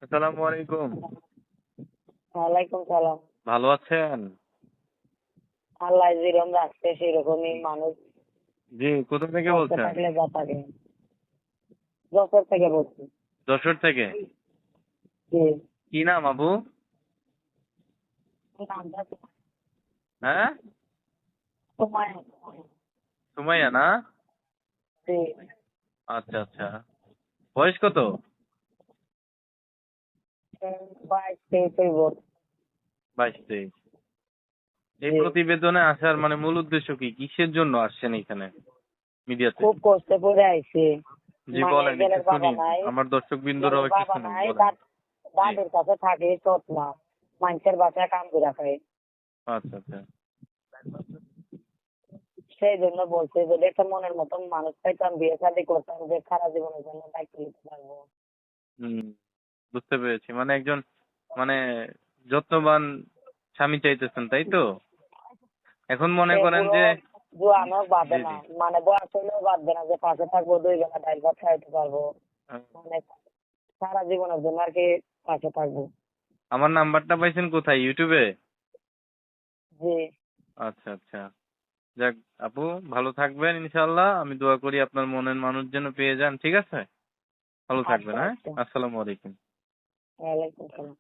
আসসালামু আলাইকুম। ওয়ালাইকুম সালাম। ভালো আছেন? আল্লাহ যেরকম রাখছে সেরকমই মানুষ জি, কোথা থেকে কষ্ট বলছেন? থাকলে যা থাকে। যশোর থেকে বলছি। যশোর থেকে। জি। কি নাম আপু? হ্যাঁ? তোমার সুমাইয়া না? জি। আচ্ছা আচ্ছা। বয়স কত? 22-23 হইব। 22-23। এই জি। প্রতিবেদনে আসার মানে মূল উদ্দেশ্য কি? কিসের জন্য আসছেন এখানে মিডিয়াতে? খুব কষ্ট করে আইছি। জি মানে বলেন, একটু ছেলের শুনি। বাবা নাই, আমার দর্শক ছেলের বিন্দুরাও একটু বাবা শুনুক, নাই, বলেন। জি। দাদির কাছে থাকে চট না, মানুষের বাসায় কাম করে খায়। আচ্ছা আচ্ছা। সেই জন্য বলছে যদি একটা মনের মতন মানুষ পাইতাম, বিয়ে শাদী করতাম, যে সারা জীবনের জন্য দায়িত্ব নিতে পারবো। হুম, বুঝতে পেরেছি। মানে একজন মানে যত্নবান স্বামী চাইতেছেন, তাই তো? এখন মনে সে করেন বুড়ো যে জোয়ানও বাদে জি না, জি। মানে বয়স হলেও বাদবে না যে পাশে থাকবো, 2 বেলা ডাইল ভাত খাইতে পারবো, মানে সারা জীবনের জন্য আর কি পাশে থাকবো। আমার নাম্বারটা পাইছেন কোথায়? ইউটিউবে? জি। আচ্ছা আচ্ছা। যাক আপু, ভালো থাকবেন ইনশাআল্লাহ। আমি দোয়া করি আপনার মনের মানুষ যেন পেয়ে যান, ঠিক আছে? ভালো থাকবেন, আচ্ছা হ্যাঁ? আচ্ছা। আসসালামু আলাইকুম। ওয়ালাইকুম সালাম।